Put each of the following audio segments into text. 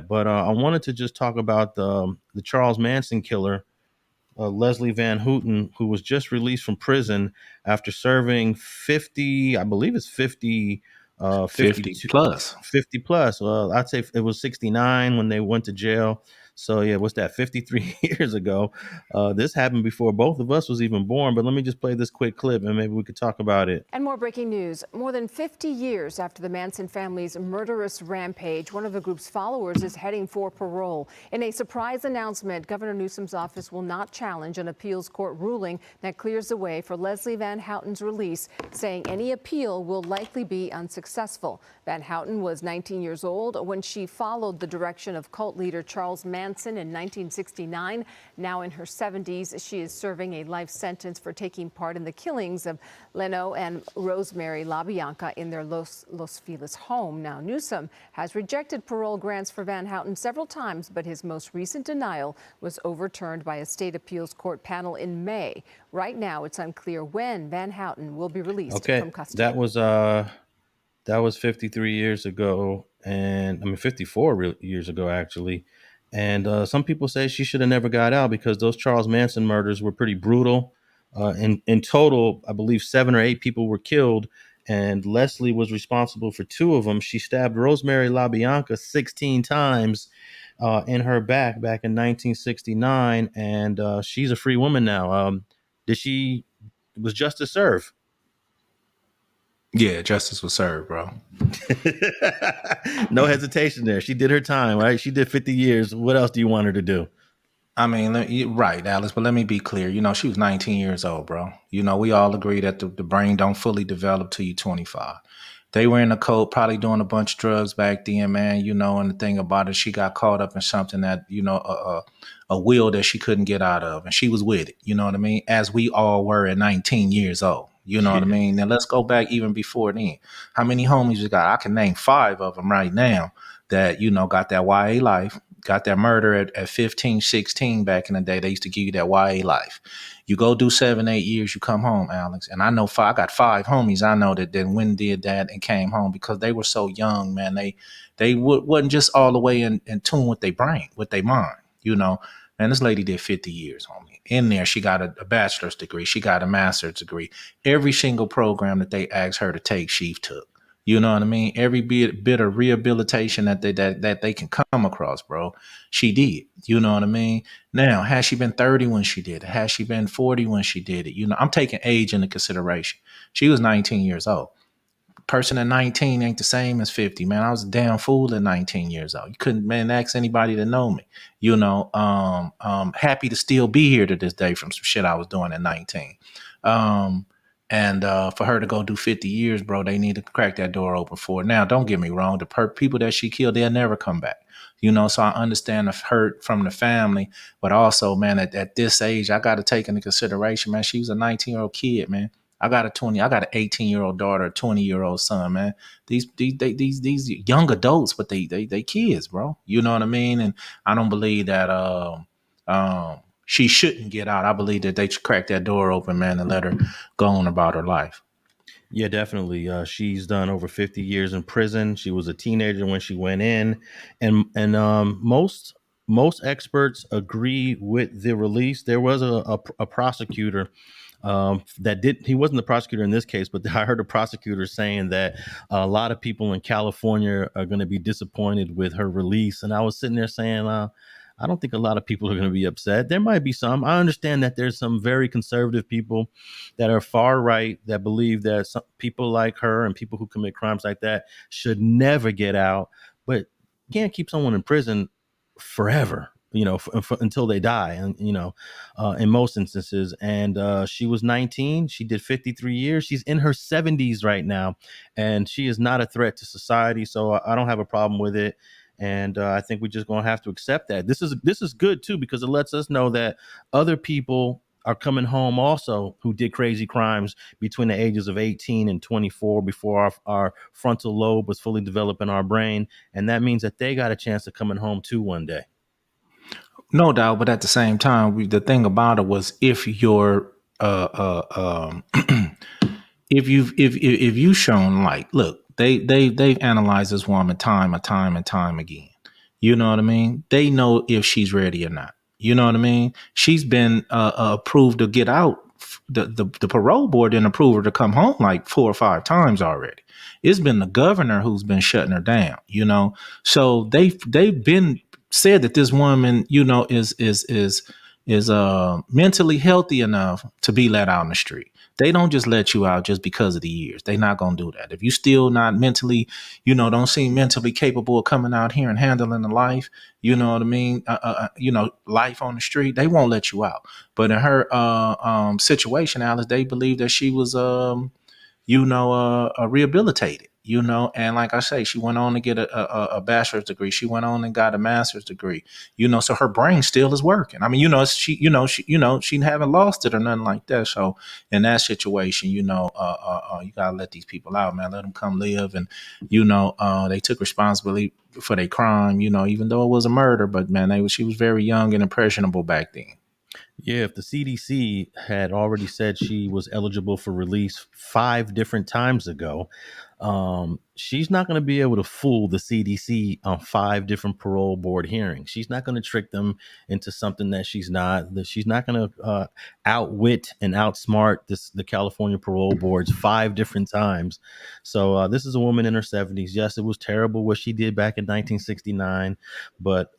But I wanted to just talk about the Charles Manson killer, Leslie Van Houten, who was just released from prison after serving 50, I believe it's 50, 50 52, plus. 50 plus. Well, I'd say it was 69 when they went to jail. So yeah, what's that? 53 years ago. This happened before both of us was even born. But let me just play this quick clip and maybe we could talk about it. And more breaking news. More than 50 years after the Manson family's murderous rampage, one of the group's followers is heading for parole. In a surprise announcement, Governor Newsom's office will not challenge an appeals court ruling that clears the way for Leslie Van Houten's release, saying any appeal will likely be unsuccessful. Van Houten was 19 years old when she followed the direction of cult leader Charles Manson in 1969. Now in her 70s, she is serving a life sentence for taking part in the killings of Leno and Rosemary LaBianca in their Los Feliz home. Now, Newsom has rejected parole grants for Van Houten several times, but his most recent denial was overturned by a state appeals court panel in May. Right now, it's unclear when Van Houten will be released from custody. That was 53 years ago, and I mean 54 years ago actually. And some people say she should have never got out because those Charles Manson murders were pretty brutal. In total, I believe 7 or 8 people were killed, and Leslie was responsible for 2 of them. She stabbed Rosemary LaBianca 16 times in her back in 1969, and she's a free woman now. Did she was justice served? Yeah, justice was served, bro. No hesitation there. She did her time, right? She did 50 years. What else do you want her to do? I mean, right, Alex, but let me be clear. She was 19 years old, bro. We all agree that the brain don't fully develop till you 25. They were in the code, probably doing a bunch of drugs back then, man. And the thing about it, she got caught up in something that, a wheel that she couldn't get out of, and she was with it. You know what I mean? As we all were at 19 years old. You know what I Yeah. mean? Now let's go back even before then. How many homies you got? I can name 5 of them right now that, got that YA life, got that murder at 15, 16 back in the day. They used to give you that YA life. You go do 7, 8 years, you come home, Alex. And I know I got 5 homies I know that then went and did that and came home because they were so young, man. They wasn't just all the way in tune with their brain, with their mind, Man, this lady did 50 years, homie. In there, she got a bachelor's degree. She got a master's degree. Every single program that they asked her to take, she took. You know what I mean? Every bit of rehabilitation that they can come across, bro, she did. You know what I mean? Now, has she been 30 when she did it? Has she been 40 when she did it? I'm taking age into consideration. She was 19 years old. Person at 19 ain't the same as 50, man. I was a damn fool at 19 years old. You couldn't, man, ask anybody to know me. Happy to still be here to this day from some shit I was doing at 19. And for her to go do 50 years, bro, they need to crack that door open for her. Now, don't get me wrong. The people that she killed, they'll never come back. So I understand the hurt from the family, but also, man, at this age, I got to take into consideration, man, she was a 19-year-old kid, man. I got an 18-year-old daughter, a 20-year-old son, man. These young adults, but they kids, bro. You know what I mean? And I don't believe that she shouldn't get out. I believe that they should crack that door open, man, and let her go on about her life. Yeah, definitely. She's done over 50 years in prison. She was a teenager when she went in, and most experts agree with the release. There was a prosecutor that did. He wasn't the prosecutor in this case, but I heard a prosecutor saying that a lot of people in California are going to be disappointed with her release. And I was sitting there saying, I don't think a lot of people are going to be upset. There might be some. I understand that there's some very conservative people that are far right that believe that some people like her and people who commit crimes like that should never get out. But you can't keep someone in prison forever, until they die, and in most instances. And she was 19. She did 53 years. She's in her 70s right now, and she is not a threat to society. So I don't have a problem with it. And I think we're just going to have to accept that. This is good too, because it lets us know that other people are coming home also who did crazy crimes between the ages of 18 and 24 before our frontal lobe was fully developed in our brain. And that means that they got a chance of coming home too one day. No doubt, but at the same time, the thing about it was if you're if you shown, like, look, they've analyzed this woman time and time and time again. You know what I mean? They know if she's ready or not. You know what I mean? She's been approved to get out. The parole board didn't approve her to come home like 4 or 5 times already. It's been the governor who's been shutting her down. So they've been said that this woman, is mentally healthy enough to be let out in the street. They don't just let you out just because of the years. They're not gonna do that. If you still not mentally, don't seem mentally capable of coming out here and handling the life, you know what I mean? Life on the street, they won't let you out. But in her situation, Alice, they believe that she was rehabilitated, and like I say, she went on to get a bachelor's degree. She went on and got a master's degree, so her brain still is working. I mean, she haven't lost it or nothing like that. So in that situation, you gotta let these people out, man. Let them come live. And, they took responsibility for their crime, even though it was a murder, but man, she was very young and impressionable back then. Yeah, if the CDC had already said she was eligible for release 5 different times ago, she's not going to be able to fool the CDC on 5 different parole board hearings. She's not going to trick them into something that she's not. That she's not going to outwit and outsmart the California parole boards 5 different times. So this is a woman in her 70s. Yes, it was terrible what she did back in 1969, but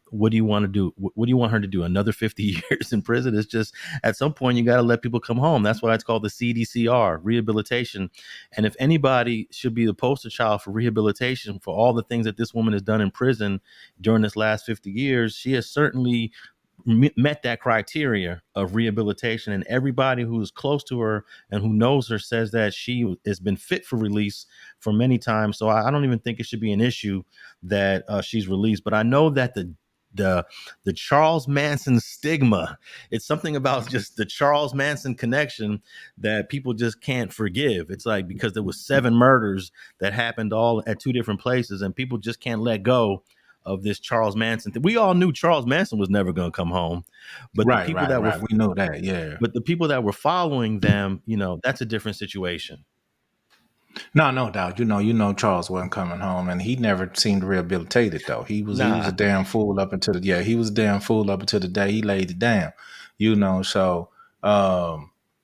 what do you want to do? What do you want her to do? Another 50 years in prison? It's just, at some point you got to let people come home. That's why it's called the CDCR, rehabilitation. And if anybody should be the poster child for rehabilitation for all the things that this woman has done in prison during this last 50 years, she has certainly met that criteria of rehabilitation. And everybody who's close to her and who knows her says that she has been fit for release for many times. So I don't even think it should be an issue that she's released. But I know that the Charles Manson stigma, it's something about just the Charles Manson connection that people just can't forgive. It's like, because there was 7 murders that happened all at 2 different places, and people just can't let go of this Charles Manson thing. We all knew Charles Manson was never going to come home, but the Right, people right, that were right. We know that. Yeah. but the people that were following them, that's a different situation. No, no doubt. Charles wasn't coming home, and he never seemed rehabilitated though. He was a Nah. damn fool up until he was a damn fool up until the day he laid it down. So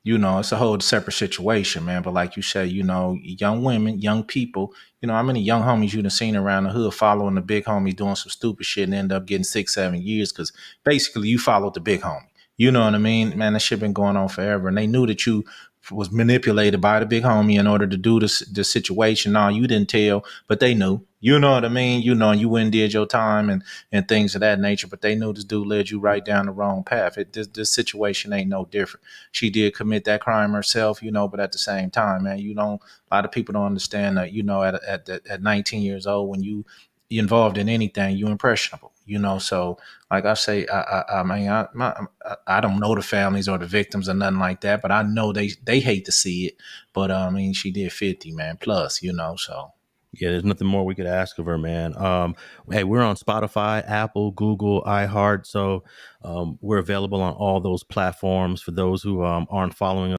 it's a whole separate situation, man. But like you say, young women, young people, how many young homies you done seen around the hood following the big homie doing some stupid shit and end up getting 6, 7 years because basically you followed the big homie. You know what I mean? Man, that shit been going on forever. And they knew that you was manipulated by the big homie in order to do the situation. No, you didn't tell, but they knew. You know what I mean? And you went and did your time and things of that nature, but they knew this dude led you right down the wrong path. This situation ain't no different. She did commit that crime herself, but at the same time, man, a lot of people don't understand that, at 19 years old, when you involved in anything, you impressionable, so like I say, I mean, I don't know the families or the victims or nothing like that, but I know they hate to see it. But I mean, she did 50, man, plus, so. Yeah, there's nothing more we could ask of her, man. Hey, we're on Spotify, Apple, Google, iHeart. So we're available on all those platforms for those who aren't following